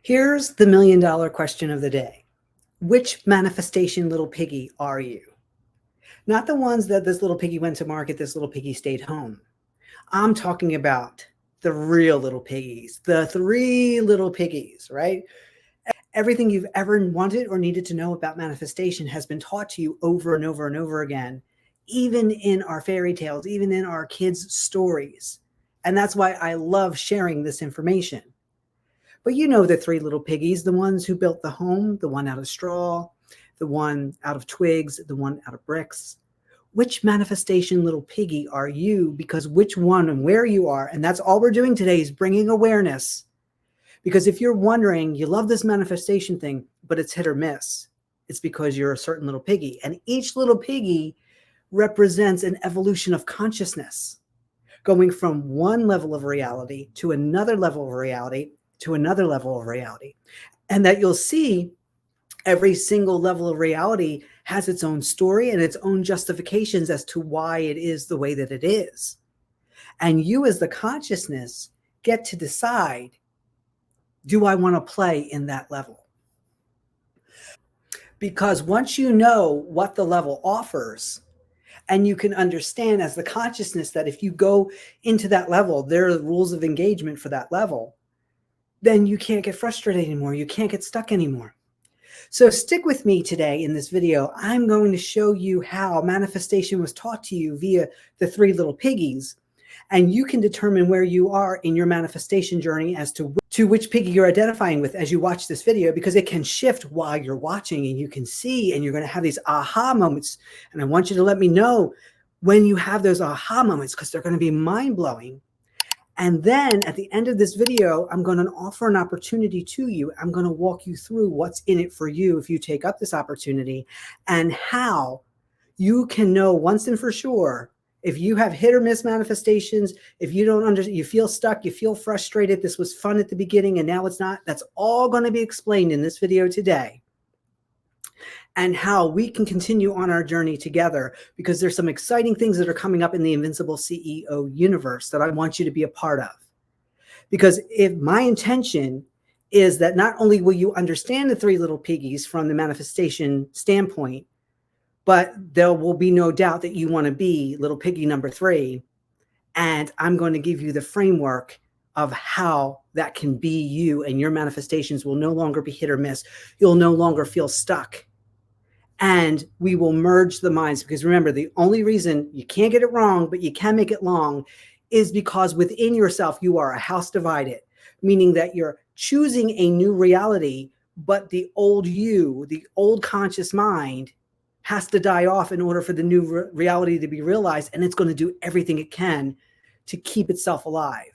Here's the million-dollar question of the day. Which manifestation little piggy are you? Not the ones that this little piggy went to market, this little piggy stayed home. I'm talking about the real little piggies, the three little piggies, right? Everything you've ever wanted or needed to know about manifestation has been taught to you over and over and over again, even in our fairy tales, even in our kids' stories. And that's why I love sharing this information. But you know the three little piggies, the ones who built the home, the one out of straw, the one out of twigs, the one out of bricks. Which manifestation little piggy are you? Because which one and where you are, and that's all we're doing today is bringing awareness. Because if you're wondering, you love this manifestation thing, but it's hit or miss, it's because you're a certain little piggy. And each little piggy represents an evolution of consciousness, going from one level of reality to another level of reality to another level of reality. And that you'll see every single level of reality has its own story and its own justifications as to why it is the way that it is. And you as the consciousness get to decide, do I want to play in that level? Because once you know what the level offers, and you can understand as the consciousness that if you go into that level, there are rules of engagement for that level, then you can't get frustrated anymore. You can't get stuck anymore. So stick with me today in this video. I'm going to show you how manifestation was taught to you via the three little piggies. And you can determine where you are in your manifestation journey as to which piggy you're identifying with as you watch this video, because it can shift while you're watching and you can see, and you're going to have these aha moments. And I want you to let me know when you have those aha moments, because they're going to be mind-blowing. And then at the end of this video, I'm going to offer an opportunity to you. I'm going to walk you through what's in it for you if you take up this opportunity, and how you can know once and for sure if you have hit or miss manifestations, if you don't understand, you feel stuck, you feel frustrated, this was fun at the beginning and now it's not. That's all going to be explained in this video today. And how we can continue on our journey together, because there's some exciting things that are coming up in the Invincible CEO universe that I want you to be a part of. Because if my intention is that not only will you understand the three little piggies from the manifestation standpoint, but there will be no doubt that you want to be little piggy number 3. And I'm going to give you the framework of how that can be you, and your manifestations will no longer be hit or miss. You'll no longer feel stuck. And we will merge the minds, because remember, the only reason you can't get it wrong, but you can make it long, is because within yourself, you are a house divided, meaning that you're choosing a new reality, but the old you, the old conscious mind, has to die off in order for the new reality to be realized. And it's going to do everything it can to keep itself alive.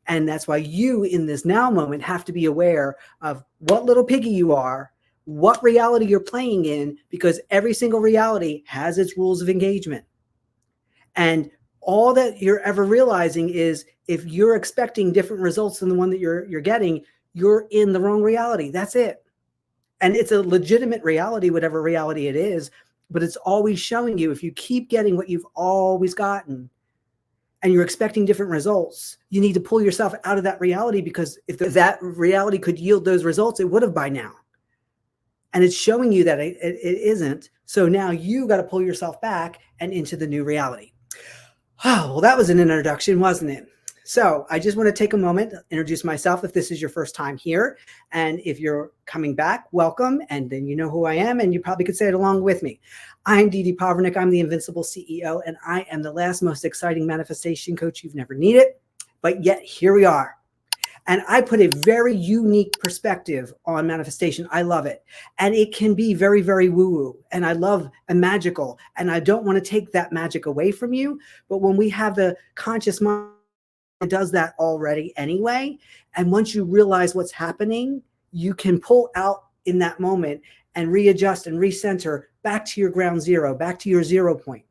And that's why you in this now moment have to be aware of what little piggy you are, what reality you're playing in, because every single reality has its rules of engagement. And all that you're ever realizing is if you're expecting different results than the one that you're getting, you're in the wrong reality. That's it. And it's a legitimate reality, whatever reality it is, but it's always showing you, if you keep getting what you've always gotten and you're expecting different results, you need to pull yourself out of that reality, because if that reality could yield those results, it would have by now. And it's showing you that it isn't. So now you got to pull yourself back and into the new reality. Oh, well, that was an introduction, wasn't it? So I just want to take a moment to introduce myself if this is your first time here. And if you're coming back, welcome. And then you know who I am, and you probably could say it along with me. I'm Dede Povernick. I'm the Invincible CEO, and I am the last most exciting manifestation coach you've never needed. But yet here we are. And I put a very unique perspective on manifestation. I love it. And it can be very, very woo-woo. And I love and magical. And I don't want to take that magic away from you. But when we have the conscious mind, it does that already anyway. And once you realize what's happening, you can pull out in that moment and readjust and recenter back to your ground zero, back to your 0 point.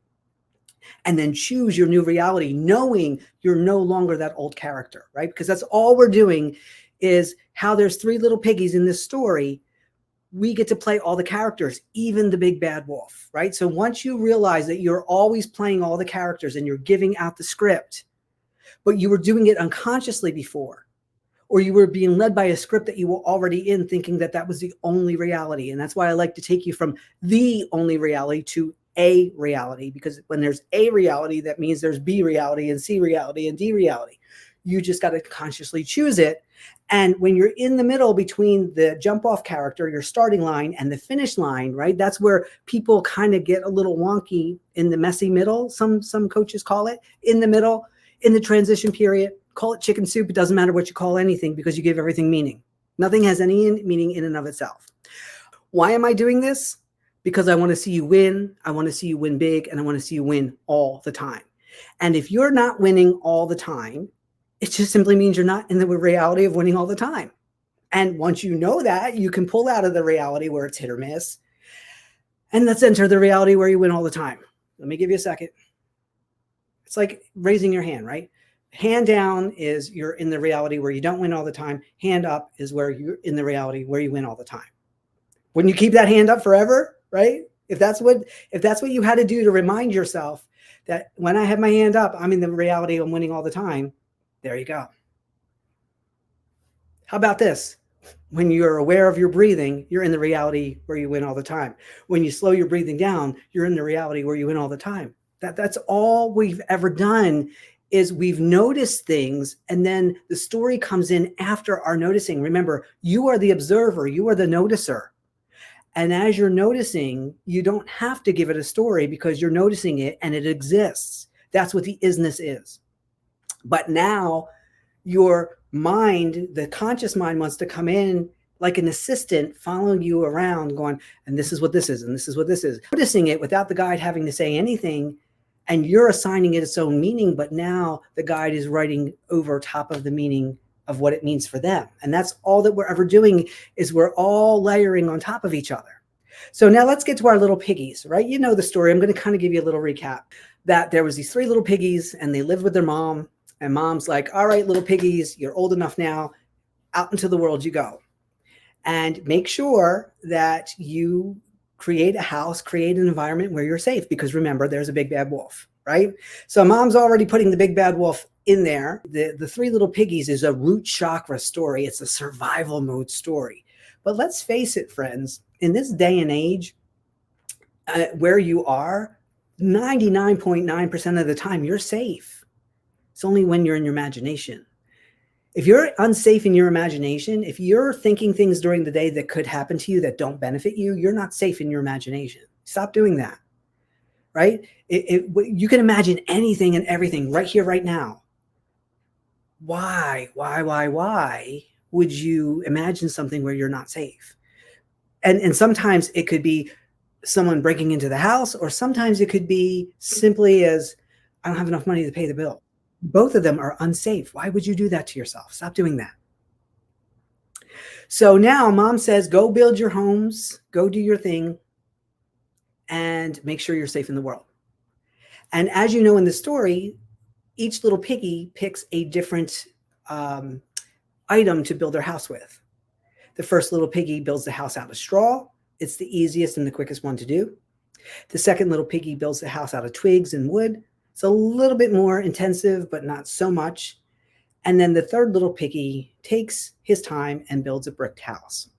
And then choose your new reality, knowing you're no longer that old character, right? Because that's all we're doing, is how there's three little piggies in this story. We get to play all the characters, even the big bad wolf, right? So once you realize that you're always playing all the characters and you're giving out the script, but you were doing it unconsciously before, or you were being led by a script that you were already in, thinking that that was the only reality. And that's why I like to take you from the only reality to a reality, because when there's a reality, that means there's B reality and C reality and D reality. You just got to consciously choose it. And when you're in the middle between the jump off character, your starting line, and the finish line, right? That's where people kind of get a little wonky, in the messy middle. Some coaches call it in the middle, in the transition period. Call it chicken soup. It doesn't matter what you call anything, because you give everything meaning. Nothing has any meaning in and of itself. Why am I doing this? Because I want to see you win. I want to see you win big, and I want to see you win all the time. And if you're not winning all the time, it just simply means you're not in the reality of winning all the time. And once you know that, you can pull out of the reality where it's hit or miss. And let's enter the reality where you win all the time. Let me give you a second. It's like raising your hand, right? Hand down is you're in the reality where you don't win all the time. Hand up is where you're in the reality where you win all the time. Wouldn't you keep that hand up forever, right? If that's what you had to do to remind yourself that when I have my hand up, I'm in the reality of winning all the time. There you go. How about this? When you're aware of your breathing, you're in the reality where you win all the time. When you slow your breathing down, you're in the reality where you win all the time. That's all we've ever done, is we've noticed things, and then the story comes in after our noticing. Remember, you are the observer, you are the noticer. And as you're noticing, you don't have to give it a story, because you're noticing it and it exists. That's what the isness is. But now your mind, the conscious mind, wants to come in like an assistant, following you around, going, and this is what this is, and this is what this is. Noticing it without the guide having to say anything, and you're assigning it its own meaning, but now the guide is writing over top of the meaning of what it means for them. And that's all that we're ever doing, is we're all layering on top of each other. So now let's get to our little piggies, right? You know the story. I'm going to kind of give you a little recap. That there was these 3 little piggies, and they lived with their mom. And mom's like, all right, little piggies, you're old enough now. Out into the world you go. And make sure that you create a house, create an environment where you're safe. Because remember, there's a big bad wolf, right? So mom's already putting the big bad wolf in there. The 3 little piggies is a root chakra story. It's a survival mode story. But let's face it, friends, in this day and age, where you are, 99.9% of the time, you're safe. It's only when you're in your imagination. If you're unsafe in your imagination, if you're thinking things during the day that could happen to you that don't benefit you, you're not safe in your imagination. Stop doing that, right? You can imagine anything and everything right here, right now. Why would you imagine something where you're not safe? And sometimes it could be someone breaking into the house, or sometimes it could be simply as, I don't have enough money to pay the bill. Both of them are unsafe. Why would you do that to yourself? Stop doing that. So now mom says, go build your homes, go do your thing, and make sure you're safe in the world. And as you know in the story, each little piggy picks a different item to build their house with. The first little piggy builds the house out of straw. It's the easiest and the quickest one to do. The second little piggy builds the house out of twigs and wood. It's a little bit more intensive, but not so much. And then the third little piggy takes his time and builds a brick house.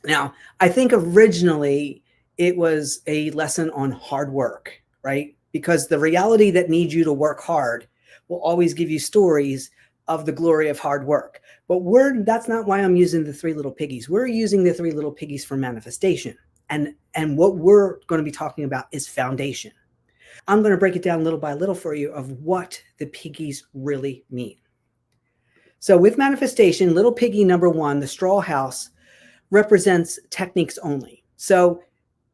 Now, I think originally it was a lesson on hard work, right? Because the reality that needs you to work hard will always give you stories of the glory of hard work. But that's not why I'm using the 3 little piggies. We're using the 3 little piggies for manifestation. And what we're going to be talking about is foundation. I'm going to break it down little by little for you of what the piggies really mean. So with manifestation, little piggy number 1, the straw house, represents techniques only. So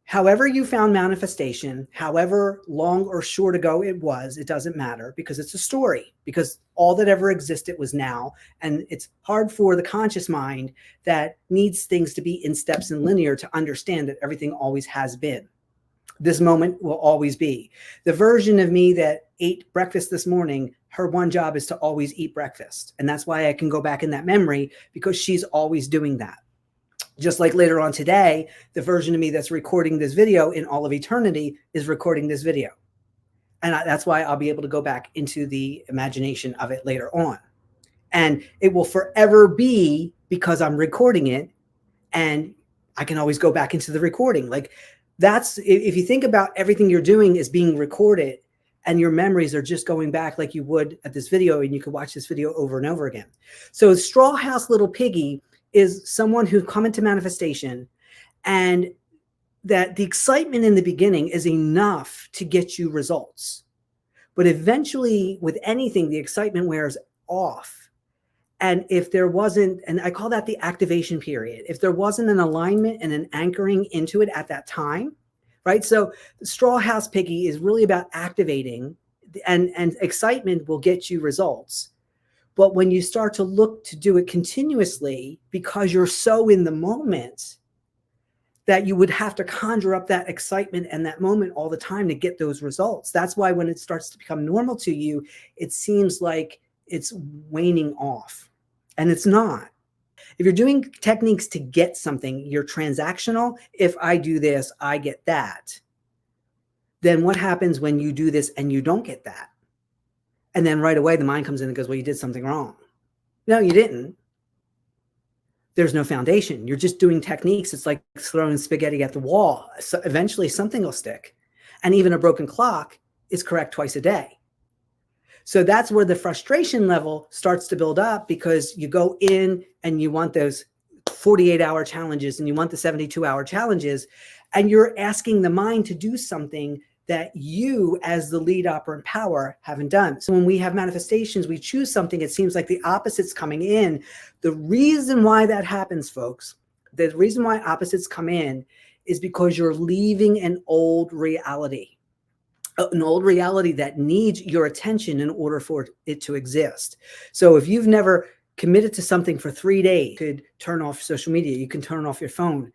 however you found manifestation, however long or short ago it was, it doesn't matter, because it's a story, because all that ever existed was now. And it's hard for the conscious mind that needs things to be in steps and linear to understand that everything always has been. This moment will always be. The version of me that ate breakfast this morning, her one job is to always eat breakfast. And that's why I can go back in that memory, because she's always doing that. Just like later on today, the version of me that's recording this video in all of eternity is recording this video. And that's why I'll be able to go back into the imagination of it later on. And it will forever be because I'm recording it, and I can always go back into the recording. Like, that's, if you think about everything you're doing is being recorded, and your memories are just going back like you would at this video, and you could watch this video over and over again. So Straw House Little Piggy is someone who's come into manifestation, and that the excitement in the beginning is enough to get you results. But eventually, with anything, the excitement wears off. And if there wasn't, and I call that the activation period, if there wasn't an alignment and an anchoring into it at that time, right? So the Straw House Piggy is really about activating, and excitement will get you results. But when you start to look to do it continuously, because you're so in the moment, that you would have to conjure up that excitement and that moment all the time to get those results. That's why when it starts to become normal to you, it seems like it's waning off, and it's not. If you're doing techniques to get something, you're transactional. If I do this, I get that. Then what happens when you do this and you don't get that? And then right away, the mind comes in and goes, well, you did something wrong. No, you didn't. There's no foundation. You're just doing techniques. It's like throwing spaghetti at the wall. So eventually something will stick. And even a broken clock is correct twice a day. So that's where the frustration level starts to build up, because you go in and you want those 48-hour challenges and you want the 72-hour challenges, and you're asking the mind to do something that you, as the lead operant power, haven't done. So when we have manifestations, we choose something, it seems like the opposite's coming in. The reason why that happens, folks, the reason why opposites come in is because you're leaving an old reality that needs your attention in order for it to exist. So if you've never committed to something for 3 days, you could turn off social media, you can turn off your phone,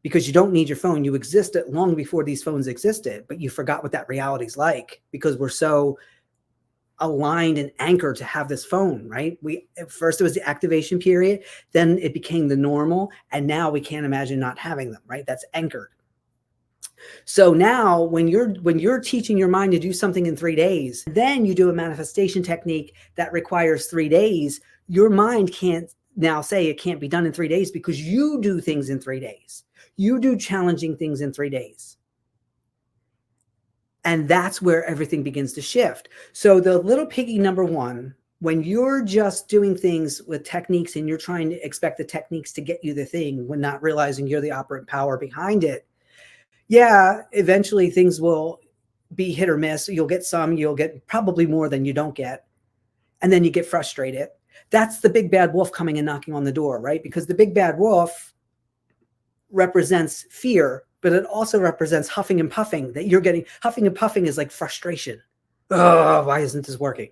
because you don't need your phone. You existed long before these phones existed, but you forgot what that reality is like, because we're so aligned and anchored to have this phone, right? At first it was the activation period, then it became the normal, and now we can't imagine not having them, right? That's anchored. So now when you're teaching your mind to do something in 3 days, then you do a manifestation technique that requires 3 days, your mind can't now say it can't be done in 3 days, because you do things in 3 days. You do challenging things in 3 days. And that's where everything begins to shift. So the little piggy number one, when you're just doing things with techniques and you're trying to expect the techniques to get you the thing, when not realizing you're the operant power behind it, yeah, eventually things will be hit or miss. You'll get some, you'll get probably more than you don't get. And then you get frustrated. That's the big bad wolf coming and knocking on the door, right? Because the big bad wolf represents fear, but it also represents huffing and puffing that you're getting. Huffing and puffing is like frustration. Oh, why isn't this working?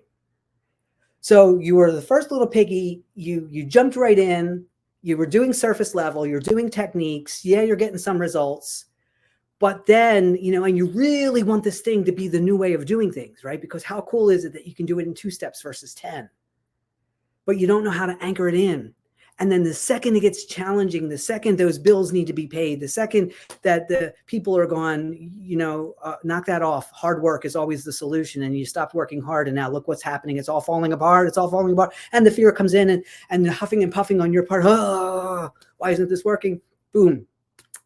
So you were the first little piggy. You jumped right in. You were doing surface level. You're doing techniques. Yeah, you're getting some results. But then, and you really want this thing to be the new way of doing things, right? Because how cool is it that you can do it in 2 steps versus 10? But you don't know how to anchor it in. And then the second it gets challenging, the second those bills need to be paid, the second that the people are gone, knock that off. Hard work is always the solution. And you stopped working hard, and now look what's happening. It's all falling apart. It's all falling apart. And the fear comes in, and the huffing and puffing on your part. Oh, why isn't this working? Boom.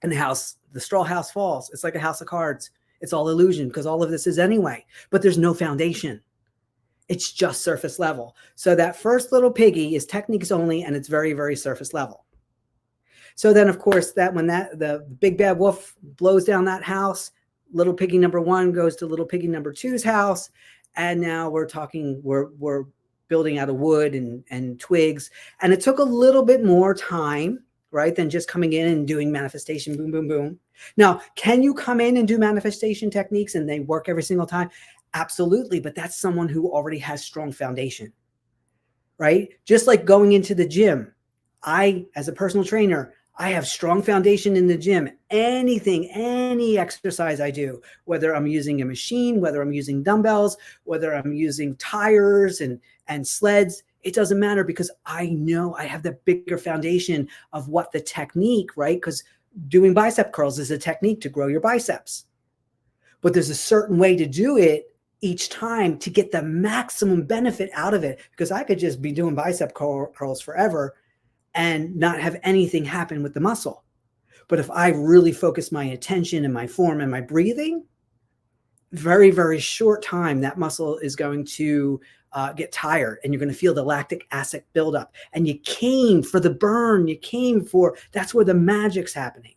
And the straw house falls. It's like a house of cards. It's all illusion, because all of this is anyway, but there's no foundation. It's just surface level. So that first little piggy is techniques only, and it's very, very surface level. So then, of course, when the big bad wolf blows down that house, little piggy number one goes to little piggy number two's house, and now we're building out of wood and twigs, and it took a little bit more time, right, than just coming in and doing manifestation, boom, boom, boom. Now, can you come in and do manifestation techniques and they work every single time? Absolutely, but that's someone who already has strong foundation, right? Just like going into the gym. As a personal trainer, I have strong foundation in the gym. Any exercise I do, whether I'm using a machine, whether I'm using dumbbells, whether I'm using tires and sleds, it doesn't matter, because I know I have the bigger foundation of what the technique, right? Because doing bicep curls is a technique to grow your biceps. But there's a certain way to do it each time to get the maximum benefit out of it, because I could just be doing bicep curls forever and not have anything happen with the muscle. But if I really focus my attention and my form and my breathing, very, very short time, that muscle is going to get tired, and you're going to feel the lactic acid buildup. And you came for the burn. You came for, that's where the magic's happening,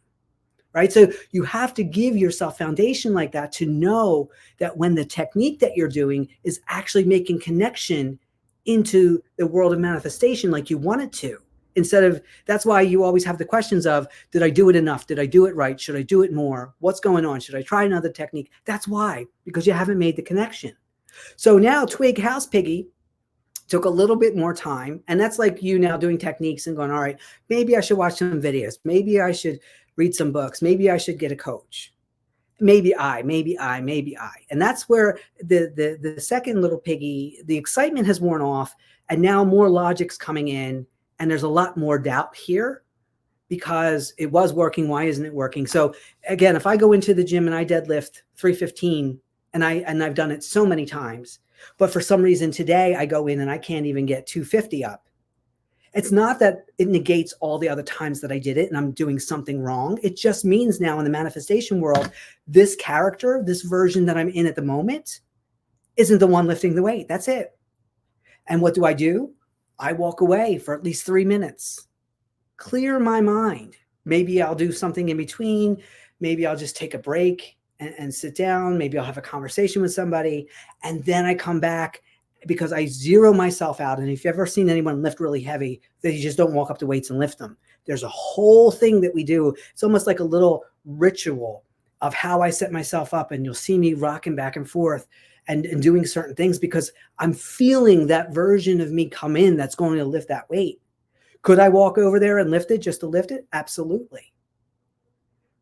right? So you have to give yourself foundation like that to know that when the technique that you're doing is actually making connection into the world of manifestation like you want it to. Instead of, that's why you always have the questions of, did I do it enough? Did I do it right? Should I do it more? What's going on? Should I try another technique? That's why, because you haven't made the connection. So now Twig House Piggy took a little bit more time. And that's like you now doing techniques and going, all right, maybe I should watch some videos. Maybe I should read some books. Maybe I should get a coach. Maybe I. And that's where the second little piggy, the excitement has worn off, and now more logic's coming in. And there's a lot more doubt here because it was working. Why isn't it working? So again, if I go into the gym and I deadlift 315, and I've done it so many times, but for some reason today I go in and I can't even get 250 up. It's not that it negates all the other times that I did it and I'm doing something wrong. It just means now in the manifestation world, this character, this version that I'm in at the moment, isn't the one lifting the weight. That's it. And what do? I walk away for at least 3 minutes, clear my mind. Maybe I'll do something in between. Maybe I'll just take a break and sit down. Maybe I'll have a conversation with somebody. And then I come back because I zero myself out. And if you've ever seen anyone lift really heavy, that you just don't walk up to weights and lift them. There's a whole thing that we do. It's almost like a little ritual of how I set myself up. And you'll see me rocking back and forth and doing certain things because I'm feeling that version of me come in that's going to lift that weight. Could I walk over there and lift it just to lift it? Absolutely.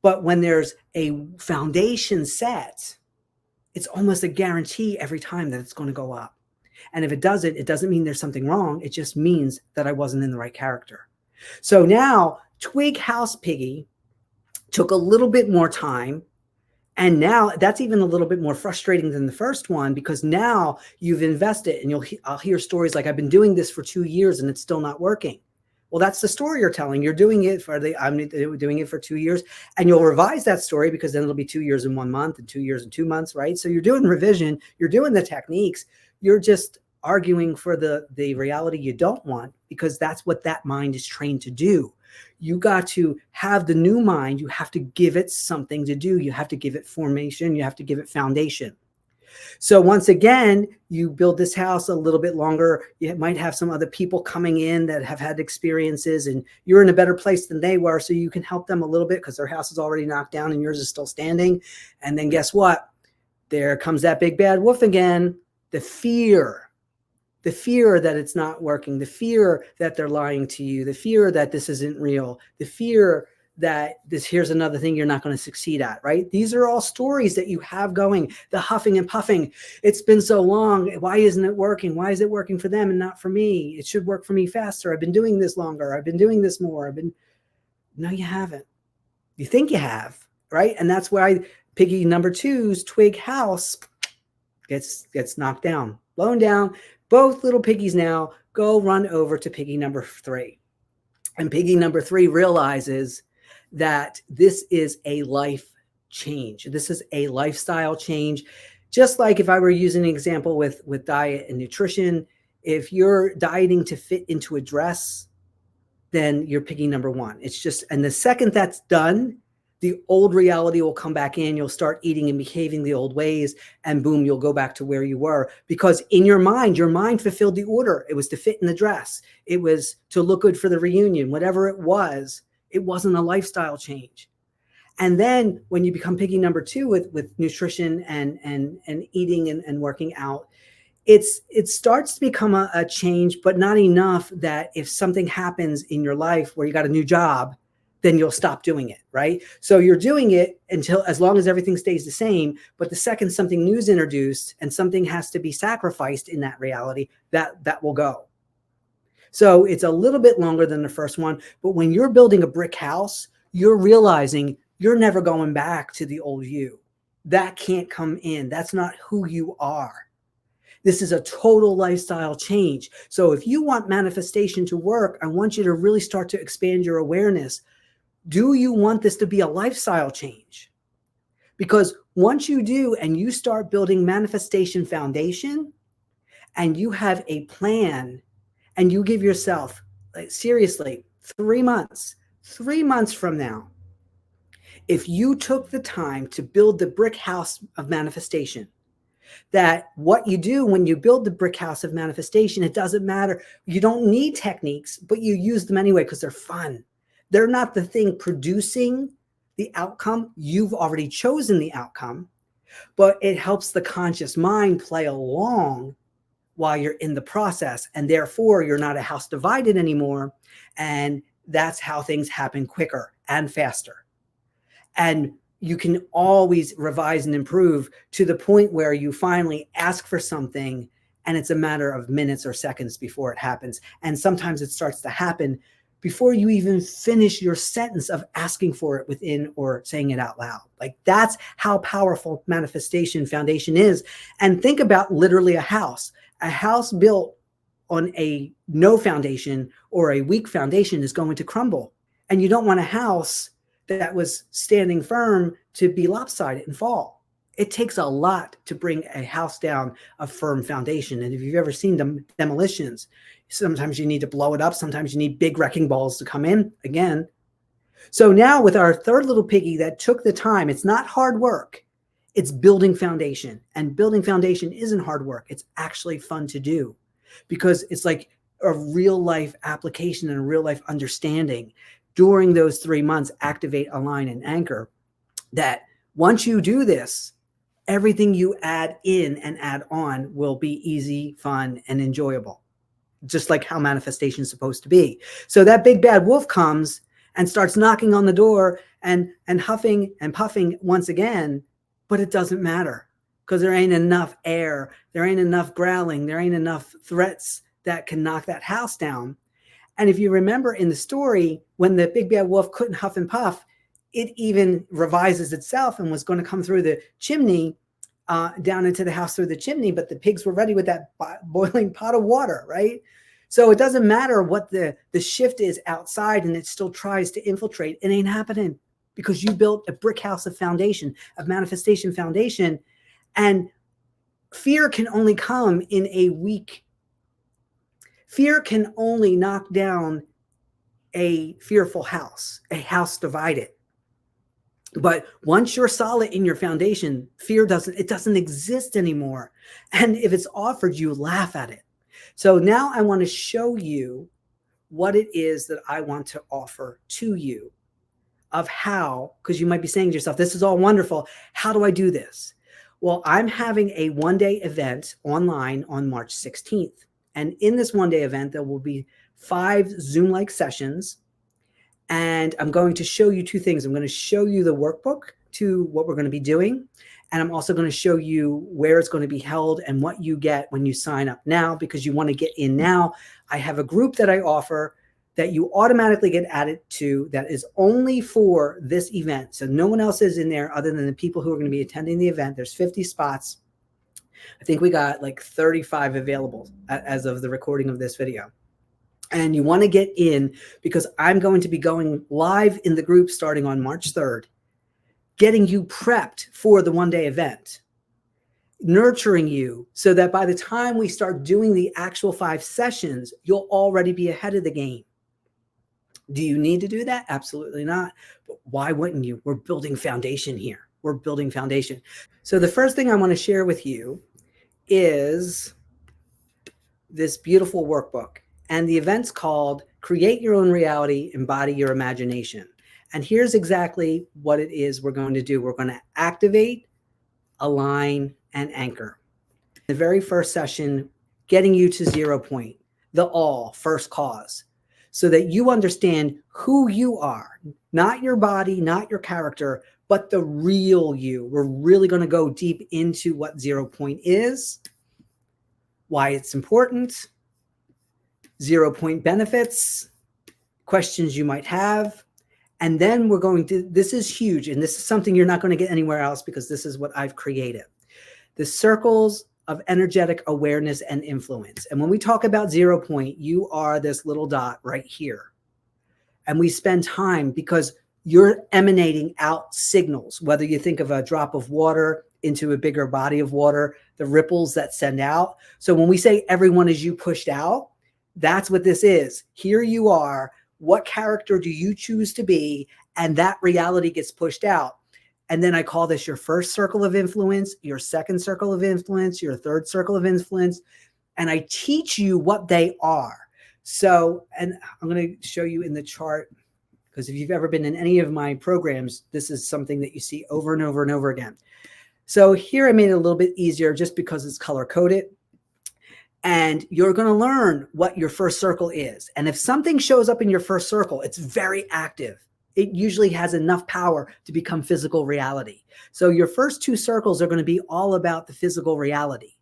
But when there's a foundation set, it's almost a guarantee every time that it's going to go up. And if it doesn't, it doesn't mean there's something wrong. It just means that I wasn't in the right character. So now Twig House Piggy took a little bit more time. And now that's even a little bit more frustrating than the first one because now you've invested and I'll hear stories like I've been doing this for 2 years and it's still not working. Well, that's the story you're telling. You're doing it I'm doing it for 2 years, and you'll revise that story because then it'll be 2 years in 1 month and 2 years in 2 months, right? So you're doing revision, you're doing the techniques, you're just arguing for the reality you don't want because that's what that mind is trained to do. You got to have the new mind. You have to give it something to do. You have to give it formation. You have to give it foundation. So once again, you build this house a little bit longer. You might have some other people coming in that have had experiences and you're in a better place than they were. So you can help them a little bit because their house is already knocked down and yours is still standing. And then guess what? There comes that big bad wolf again. The fear that it's not working, the fear that they're lying to you, the fear that this isn't real, the fear that here's another thing you're not going to succeed at, right? These are all stories that you have going, the huffing and puffing. It's been so long. Why isn't it working? Why is it working for them and not for me? It should work for me faster. I've been doing this longer. I've been doing this more. No, you haven't. You think you have, right? And that's why Piggy number 2's Twig House gets knocked down, blown down. Both little piggies now go run over to Piggy number 3. And Piggy number 3 realizes that this is a life change. This is a lifestyle change. Just like if I were using an example with diet and nutrition, if you're dieting to fit into a dress, then you're Piggy number 1. It's just, and the second that's done, the old reality will come back in. You'll start eating and behaving the old ways, and boom, you'll go back to where you were. Because in your mind fulfilled the order. It was to fit in the dress. It was to look good for the reunion. Whatever it wasn't a lifestyle change. And then when you become Piggy number 2 with nutrition and eating and working out, it starts to become a change, but not enough that if something happens in your life where you got a new job, then you'll stop doing it, right? So you're doing it until, as long as everything stays the same, but the second something new is introduced and something has to be sacrificed in that reality, that will go. So it's a little bit longer than the first one, but when you're building a brick house, you're realizing you're never going back to the old you. That can't come in. That's not who you are. This is a total lifestyle change. So if you want manifestation to work, I want you to really start to expand your awareness. Do you want this to be a lifestyle change? Because once you do and you start building manifestation foundation and you have a plan and you give yourself, like, seriously, 3 months from now, if you took the time to build the brick house of manifestation, that what you do when you build the brick house of manifestation, it doesn't matter. You don't need techniques, but you use them anyway because they're fun. They're not the thing producing the outcome. You've already chosen the outcome, but it helps the conscious mind play along while you're in the process. And therefore, you're not a house divided anymore. And that's how things happen quicker and faster. And you can always revise and improve to the point where you finally ask for something and it's a matter of minutes or seconds before it happens. And sometimes it starts to happen before you even finish your sentence of asking for it within or saying it out loud. Like, that's how powerful manifestation foundation is. And think about literally a house built on a no foundation or a weak foundation is going to crumble. And you don't want a house that was standing firm to be lopsided and fall. It takes a lot to bring a house down a firm foundation. And if you've ever seen demolitions, sometimes you need to blow it up. Sometimes you need big wrecking balls to come in again. So now with our third little piggy that took the time, it's not hard work. It's building foundation. And building foundation isn't hard work. It's actually fun to do because it's like a real life application and a real life understanding. During those 3 months, activate, align, and anchor, that once you do this, everything you add in and add on will be easy, fun, and enjoyable, just like how manifestation is supposed to be. So that big bad wolf comes and starts knocking on the door and huffing and puffing once again, but it doesn't matter because there ain't enough air, there ain't enough growling, there ain't enough threats that can knock that house down. And if you remember in the story, when the big bad wolf couldn't huff and puff, it even revises itself and was going to come through the chimney, down into the house through the chimney, but the pigs were ready with that boiling pot of water, right? So it doesn't matter what the shift is outside and it still tries to infiltrate. It ain't happening because you built a brick house of foundation, of manifestation foundation. And fear can only come in a weak. Fear can only knock down a fearful house, a house divided. But once you're solid in your foundation, fear doesn't exist anymore. And if it's offered, you laugh at it. So now I want to show you what it is that I want to offer to you of how, because you might be saying to yourself, this is all wonderful. How do I do this? Well, I'm having a one-day event online on March 16th. And in this one-day event, there will be 5 Zoom-like sessions. And I'm going to show you 2 things. I'm going to show you the workbook to what we're going to be doing. And I'm also going to show you where it's going to be held and what you get when you sign up now, because you want to get in now. I have a group that I offer that you automatically get added to that is only for this event. So no one else is in there other than the people who are going to be attending the event. There's 50 spots. I think we got like 35 available as of the recording of this video. And you want to get in because I'm going to be going live in the group starting on March 3rd, getting you prepped for the one-day event, nurturing you so that by the time we start doing the actual 5 sessions, you'll already be ahead of the game. Do you need to do that? Absolutely not. But why wouldn't you? We're building foundation here. We're building foundation. So the first thing I want to share with you is this beautiful workbook. And the event's called Create Your Own Reality, Embody Your Imagination. And here's exactly what it is we're going to do. We're going to activate, align, and anchor. The very first session, getting you to 0 point, the all, first cause, so that you understand who you are, not your body, not your character, but the real you. We're really going to go deep into what 0 point is, why it's important, 0 point benefits, questions you might have, And then we're going to, this is huge, and this is something you're not going to get anywhere else because this is what I've created. The circles of energetic awareness and influence. And when we talk about 0 point, you are this little dot right here. And we spend time because you're emanating out signals, whether you think of a drop of water into a bigger body of water, the ripples that send out. So when we say everyone is you pushed out, that's what this is. Here you are. What character do you choose to be? And that reality gets pushed out. And then I call this your first circle of influence, your second circle of influence, your third circle of influence. And I teach you what they are. So, and I'm going to show you in the chart, because if you've ever been in any of my programs, this is something that you see over and over and over again. So here I made it a little bit easier just because it's color coded. And you're going to learn what your first circle is. And if something shows up in your first circle, it's very active. It usually has enough power to become physical reality. So your first 2 circles are going to be all about the physical reality.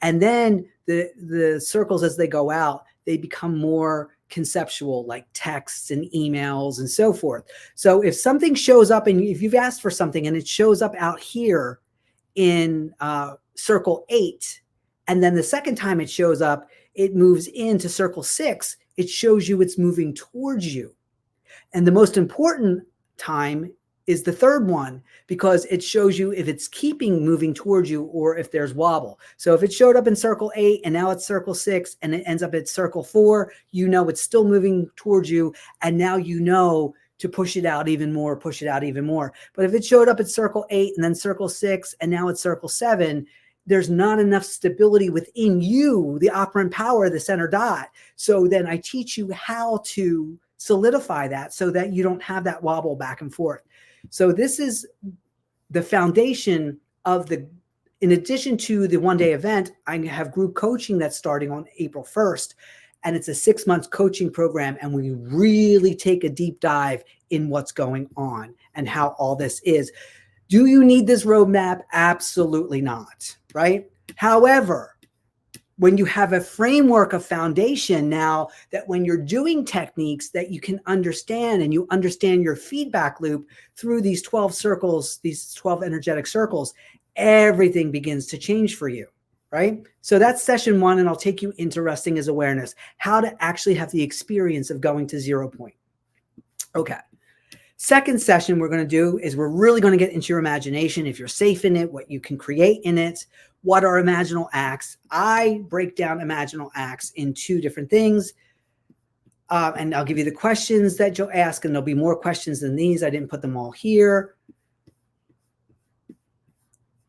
And then the circles as they go out, they become more conceptual, like texts and emails and so forth. So if something shows up and if you've asked for something and it shows up out here in circle 8, and then the second time it shows up, it moves into circle 6, it shows you it's moving towards you. And the most important time is the third one, because it shows you if it's keeping moving towards you or if there's wobble. So if it showed up in circle 8 and now it's circle 6 and it ends up at circle 4, you know it's still moving towards you. And now you know to push it out even more, push it out even more. But if it showed up at circle 8 and then circle 6 and now it's circle 7, there's not enough stability within you, the operant power, the center dot. So then I teach you how to solidify that so that you don't have that wobble back and forth. So this is the foundation of the, in addition to the one-day event, I have group coaching that's starting on April 1st. And it's a 6-month coaching program. And we really take a deep dive in what's going on and how all this is. Do you need this roadmap? Absolutely not, right? However, when you have a framework of foundation now, that when you're doing techniques that you can understand and you understand your feedback loop through these 12 circles, these 12 energetic circles, everything begins to change for you, right? So that's session 1, and I'll take you into resting as awareness, how to actually have the experience of going to 0 point. Okay. Second session we're going to do is we're really going to get into your imagination, if you're safe in it, what you can create in it, what are imaginal acts. I break down imaginal acts in 2 different things. And I'll give you the questions that you'll ask, and there'll be more questions than these. I didn't put them all here.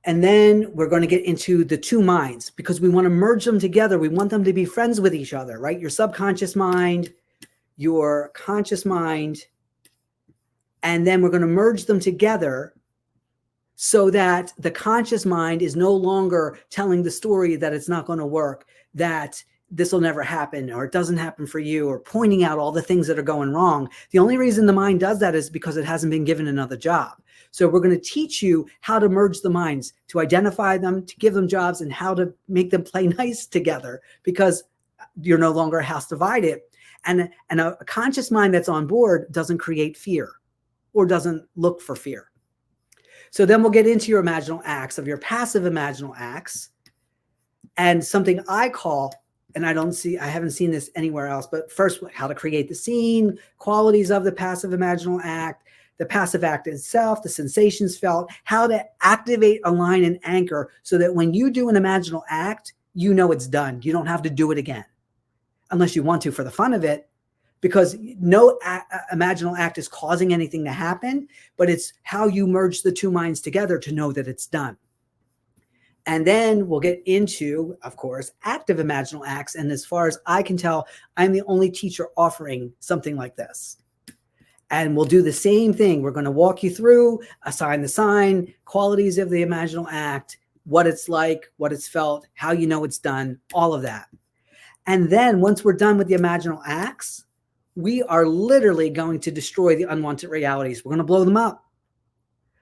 And then we're going to get into the 2 minds, because we want to merge them together. We want them to be friends with each other, right? Your subconscious mind, your conscious mind. And then we're going to merge them together so that the conscious mind is no longer telling the story that it's not going to work, that this will never happen, or it doesn't happen for you, or pointing out all the things that are going wrong. The only reason the mind does that is because it hasn't been given another job. So we're going to teach you how to merge the minds, to identify them, to give them jobs, and how to make them play nice together, because you're no longer house divided. And a conscious mind that's on board doesn't create fear, or doesn't look for fear. So then we'll get into your imaginal acts, of your passive imaginal acts, and something I call, and I haven't seen this anywhere else, but first, how to create the scene, qualities of the passive imaginal act, the passive act itself, the sensations felt, how to activate, align, and anchor so that when you do an imaginal act, you know it's done. You don't have to do it again, unless you want to for the fun of it. Because no imaginal act is causing anything to happen, but it's how you merge the 2 minds together to know that it's done. And then we'll get into, of course, active imaginal acts. And as far as I can tell, I'm the only teacher offering something like this. And we'll do the same thing. We're going to walk you through, assign the sign, qualities of the imaginal act, what it's like, what it's felt, how you know it's done, all of that. And then once we're done with the imaginal acts, we are literally going to destroy the unwanted realities. We're going to blow them up.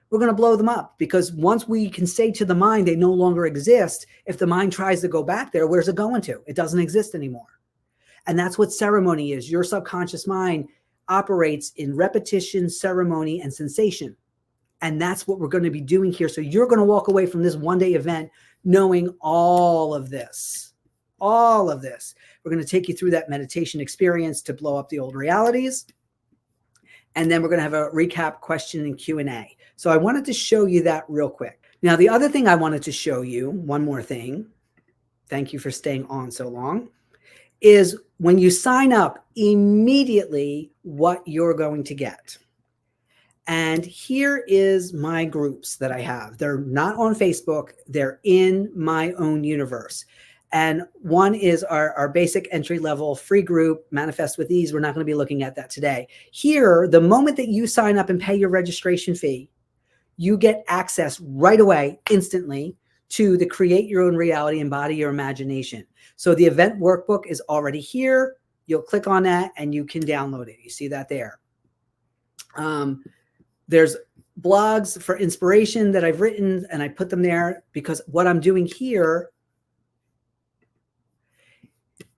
We're going to blow them up, because once we can say to the mind they no longer exist, if the mind tries to go back there, where's it going to? It doesn't exist anymore. And that's what ceremony is. Your subconscious mind operates in repetition, ceremony, and sensation. And that's what we're going to be doing here. So you're going to walk away from this one-day event knowing all of this. All of this. We're going to take you through that meditation experience to blow up the old realities. And then we're going to have a recap question and Q&A. So I wanted to show you that real quick. Now, the other thing I wanted to show you, one more thing, thank you for staying on so long, is when you sign up, immediately what you're going to get. And here is my groups that I have. They're not on Facebook. They're in my own universe. And one is our basic entry-level free group, Manifest with Ease. We're not going to be looking at that today. Here, the moment that you sign up and pay your registration fee, you get access right away, instantly, to the Create Your Own Reality, Embody Your Imagination. So the event workbook is already here. You'll click on that and you can download it. You see that there. There's blogs for inspiration that I've written, and I put them there because what I'm doing here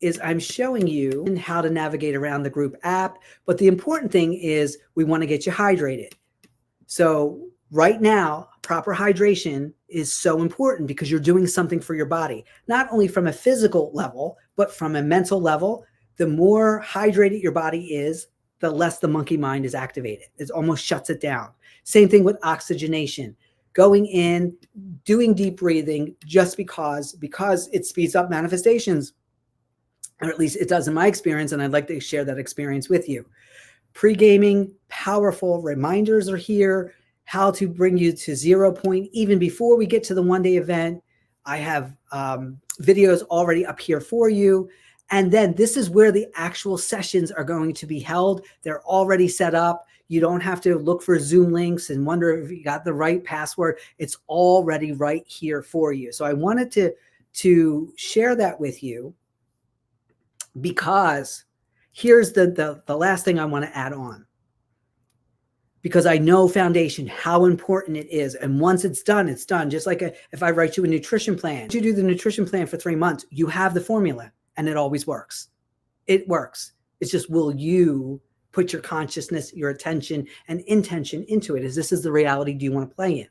is I'm showing you how to navigate around the group app. But the important thing is we want to get you hydrated. So right now, proper hydration is so important because you're doing something for your body, not only from a physical level, but from a mental level. The more hydrated your body is, the less the monkey mind is activated. It almost shuts it down. Same thing with oxygenation. Going in, doing deep breathing just because it speeds up manifestations, or at least it does in my experience, and I'd like to share that experience with you. Pre-gaming, powerful reminders are here, how to bring you to 0 point even before we get to the one-day event. I have videos already up here for you. And then this is where the actual sessions are going to be held. They're already set up. You don't have to look for Zoom links and wonder if you got the right password. It's already right here for you. So I wanted to share that with you because here's the last thing I want to add on. Because I know foundation, how important it is. And once it's done, it's done. Just like if I write you a nutrition plan, you do the nutrition plan for 3 months, you have the formula. And it always works. It works. It's just, will you put your consciousness, your attention, and intention into it? This is the reality do you want to play in?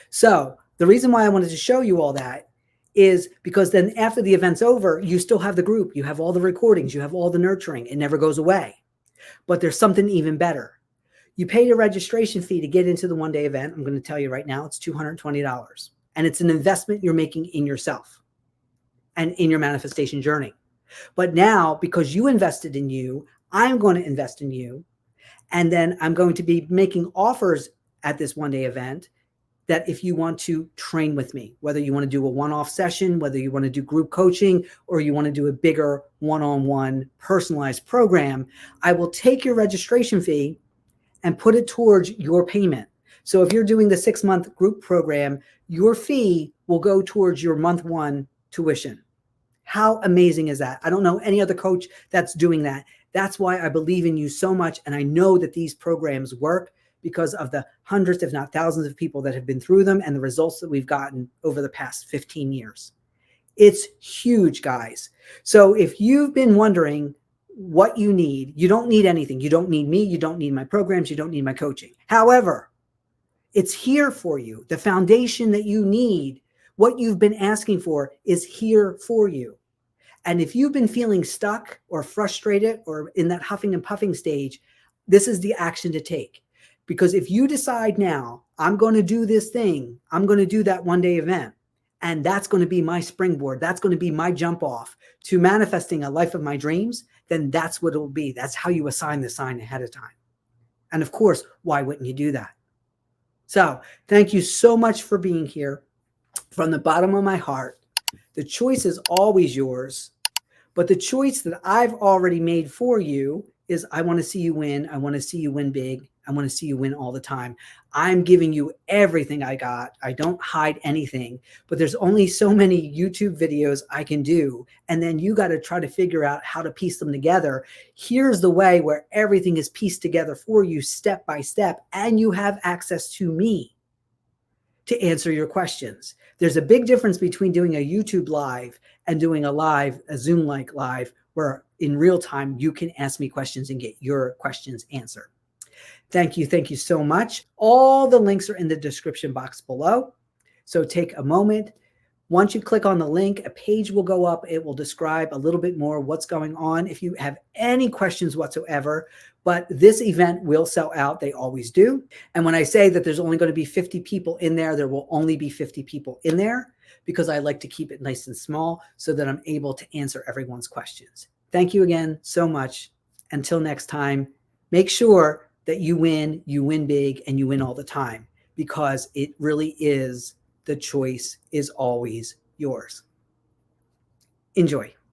So the reason why I wanted to show you all that is because then after the event's over, you still have the group. You have all the recordings. You have all the nurturing. It never goes away. But there's something even better. You pay your registration fee to get into the one-day event. I'm going to tell you right now, it's $220. And it's an investment you're making in yourself and in your manifestation journey. But now, because you invested in you, I'm going to invest in you. And then I'm going to be making offers at this one-day event that if you want to train with me, whether you want to do a one-off session, whether you want to do group coaching, or you want to do a bigger one-on-one personalized program, I will take your registration fee and put it towards your payment. So if you're doing the 6-month group program, your fee will go towards your month 1 tuition. How amazing is that? I don't know any other coach that's doing that. That's why I believe in you so much. And I know that these programs work because of the hundreds, if not thousands of people that have been through them and the results that we've gotten over the past 15 years. It's huge, guys. So if you've been wondering what you need, you don't need anything. You don't need me. You don't need my programs. You don't need my coaching. However, it's here for you. The foundation that you need, what you've been asking for, is here for you. And if you've been feeling stuck or frustrated or in that huffing and puffing stage, this is the action to take. Because if you decide now, I'm going to do this thing, I'm going to do that one-day event, and that's going to be my springboard, that's going to be my jump off to manifesting a life of my dreams, then that's what it will be. That's how you assign the sign ahead of time. And of course, why wouldn't you do that? So thank you so much for being here. From the bottom of my heart, the choice is always yours. But the choice that I've already made for you is I want to see you win. I want to see you win big. I want to see you win all the time. I'm giving you everything I got. I don't hide anything, but there's only so many YouTube videos I can do. And then you got to try to figure out how to piece them together. Here's the way where everything is pieced together for you step by step. And you have access to me to answer your questions. There's a big difference between doing a YouTube live and doing a live, a Zoom-like live, where in real time, you can ask me questions and get your questions answered. Thank you. Thank you so much. All the links are in the description box below. So take a moment. Once you click on the link, a page will go up. It will describe a little bit more what's going on. If you have any questions whatsoever, but this event will sell out. They always do. And when I say that there's only going to be 50 people in there will only be 50 people in there, because I like to keep it nice and small so that I'm able to answer everyone's questions. Thank you again so much. Until next time, make sure that you win big, and you win all the time, because it really is, the choice is always yours. Enjoy.